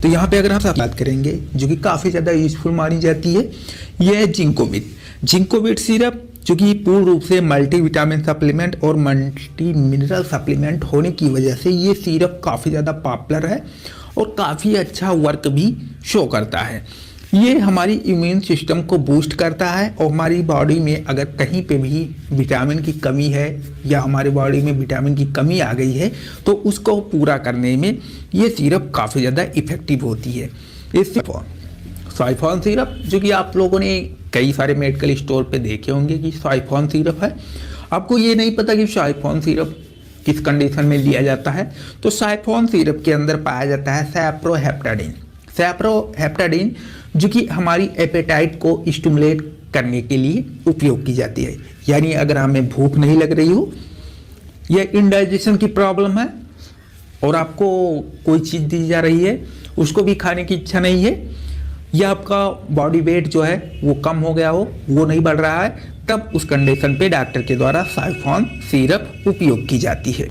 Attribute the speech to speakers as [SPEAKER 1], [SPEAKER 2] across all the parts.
[SPEAKER 1] तो यहाँ पे अगर हम बात करेंगे जो कि काफ़ी ज़्यादा यूजफुल मानी जाती है, यह है जिंकोविट। जिंकोविट सिरप जो कि पूर्ण रूप से मल्टीविटामिन सप्लीमेंट और मल्टी मिनरल सप्लीमेंट होने की वजह से ये सिरप काफ़ी ज़्यादा पॉपुलर है और काफ़ी अच्छा वर्क भी शो करता है। ये हमारी इम्यून सिस्टम को बूस्ट करता है और हमारी बॉडी में अगर कहीं पे भी विटामिन की कमी है या हमारे बॉडी में विटामिन की कमी आ गई है तो उसको पूरा करने में ये सिरप काफ़ी ज़्यादा इफ़ेक्टिव होती है। इस साइफॉन सिरप जो कि आप लोगों ने कई सारे मेडिकल स्टोर पे देखे होंगे कि साइफॉन सिरप है। आपको ये नहीं पता कि साइफॉन सिरप किस कंडीशन में लिया जाता है, तो साइफॉन सिरप के अंदर पाया जाता है सैप्रोहेप्टाडिन। सैप्रोहेप्टाडिन जो कि हमारी एपेटाइट को स्टिमुलेट करने के लिए उपयोग की जाती है। यानी अगर हमें भूख नहीं लग रही हो या इंडाइजेशन की प्रॉब्लम है और आपको कोई चीज़ दी जा रही है उसको भी खाने की इच्छा नहीं है, या आपका बॉडी वेट जो है वो कम हो गया हो, वो नहीं बढ़ रहा है, तब उस कंडीशन पे डॉक्टर के द्वारा साइफॉन सिरप उपयोग की जाती है।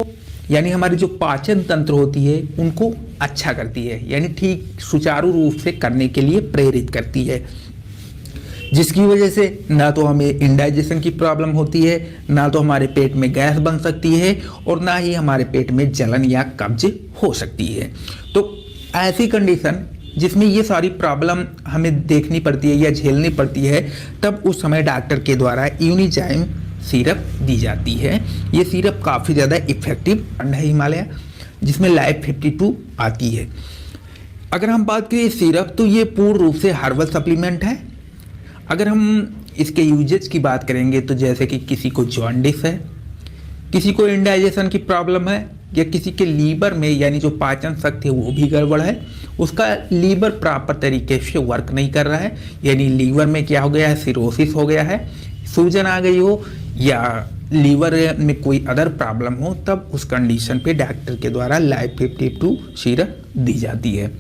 [SPEAKER 1] यानी हमारी जो पाचन तंत्र होती है उनको अच्छा करती है, यानी ठीक सुचारू रूप से करने के लिए प्रेरित करती है, जिसकी वजह से ना तो हमें इंडाइजेशन की प्रॉब्लम होती है, ना तो हमारे पेट में गैस बन सकती है और ना ही हमारे पेट में जलन या कब्ज हो सकती है। तो ऐसी कंडीशन जिसमें ये सारी प्रॉब्लम हमें देखनी पड़ती है या झेलनी पड़ती है, तब उस समय डॉक्टर के द्वारा यूनिजाइम सिरप दी जाती है। ये सिरप काफ़ी ज़्यादा इफेक्टिव है हिमालय, जिसमें लाइफ 52 आती है। अगर हम बात करें सिरप तो ये पूर्ण रूप से हर्बल सप्लीमेंट है। अगर हम इसके यूजेज की बात करेंगे तो जैसे कि किसी को जॉन्डिस है, किसी को इंडाइजेशन की प्रॉब्लम है, या किसी के लीवर में यानी जो पाचन शक्ति है वो भी गड़बड़ है, उसका लीवर प्रॉपर तरीके से वर्क नहीं कर रहा है, यानी लीवर में क्या हो गया है, सिरोसिस हो गया है, सूजन आ गई हो या लीवर में कोई अदर प्रॉब्लम हो, तब उस कंडीशन पे डॉक्टर के द्वारा लाइफ 52 सिरप दी जाती है।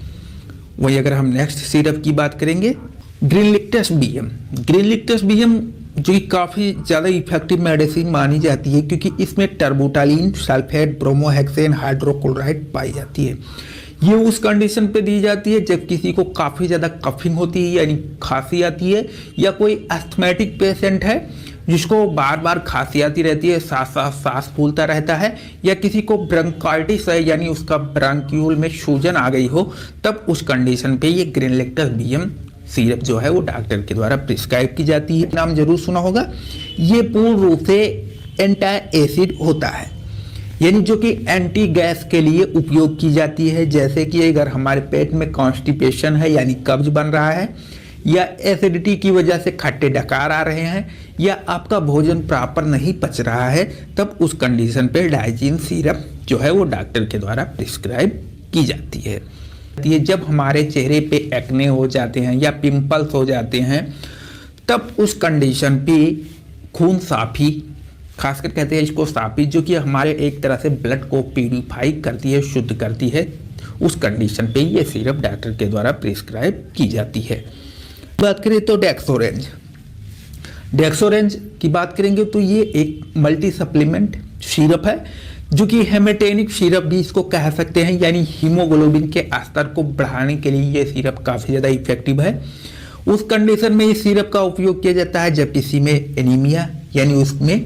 [SPEAKER 1] वही अगर हम नेक्स्ट सिरप की बात करेंगे, ग्रीनलिक्टस बीएम। ग्रीनलिक्टस बीएम जो कि काफ़ी ज़्यादा इफेक्टिव मेडिसिन मानी जाती है क्योंकि इसमें टर्बोटालिन, सल्फेट, ब्रोमोहेक्सेन, हाइड्रोक्लोराइड पाई जाती है। ये उस कंडीशन पे दी जाती है जब किसी को काफ़ी ज़्यादा कफिंग होती है यानी खांसी आती है, या कोई एस्थमेटिक पेशेंट है जिसको बार बार खांसी आती रहती है, सांस फूलता रहता है, या किसी को ब्रोंकाइटिस है यानी उसका ब्रांक्यूल में सूजन आ गई हो, तब उस कंडीशन पे ये ग्रीनलिक्टस बीएम सिरप जो है वो डॉक्टर के द्वारा प्रिस्क्राइब की जाती है। नाम जरूर सुना होगा। ये पूर्ण रूप से एंटी एसिड होता है, यानी जो कि एंटी गैस के लिए उपयोग की जाती है। जैसे कि अगर हमारे पेट में कॉन्स्टिपेशन है यानी कब्ज बन रहा है, या एसिडिटी की वजह से खट्टे डकार आ रहे हैं, या आपका भोजन प्रॉपर नहीं पच रहा है, तब उस कंडीशन पे डाइजीन सिरप जो है वो डॉक्टर के द्वारा प्रिस्क्राइब की जाती है। ये जब हमारे चेहरे पे एक्ने हो जाते हैं या पिंपल्स हो जाते हैं, तब उस कंडीशन पे खून साफी, खासकर कहते हैं इसको साफी, जो कि हमारे एक तरह से ब्लड को प्यूरिफाई करती है, शुद्ध करती है, उस कंडीशन पे ये सिरप डॉक्टर के द्वारा प्रिस्क्राइब की जाती है। बात करें तो डेक्सोरेंज। डेक्सोरेंज की बात करेंगे तो ये एक मल्टी सप्लीमेंट सिरप है जो कि हेमेटेनिक सिरप भी इसको कह सकते हैं, यानी हीमोग्लोबिन के स्तर को बढ़ाने के लिए ये सिरप काफ़ी ज़्यादा इफेक्टिव है। उस कंडीशन में इस सिरप का उपयोग किया जाता है जब किसी में एनीमिया यानी उसमें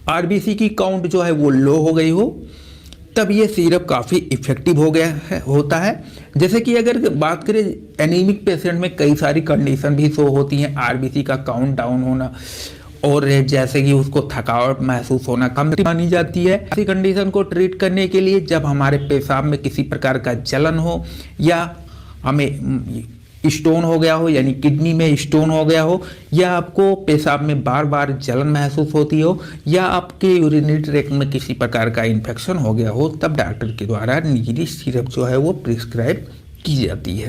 [SPEAKER 1] आरबीसी की काउंट जो है वो लो हो गई हो, तब ये सिरप काफ़ी इफेक्टिव हो गया होता है। जैसे कि अगर बात करें एनीमिक पेशेंट में कई सारी कंडीशन भी शो होती हैं, आरबीसी का काउंट डाउन होना और जैसे कि उसको थकावट महसूस होना कम मानी जाती है। ऐसी कंडीशन को ट्रीट करने के लिए जब हमारे पेशाब में किसी प्रकार का जलन हो, या हमें स्टोन हो गया हो यानी किडनी में स्टोन हो गया हो, या आपको पेशाब में बार बार जलन महसूस होती हो, या आपके यूरिनरी ट्रैक्ट में किसी प्रकार का इन्फेक्शन हो गया हो, तब डॉक्टर के द्वारा नीली सिरप जो है वो प्रिस्क्राइब की जाती है।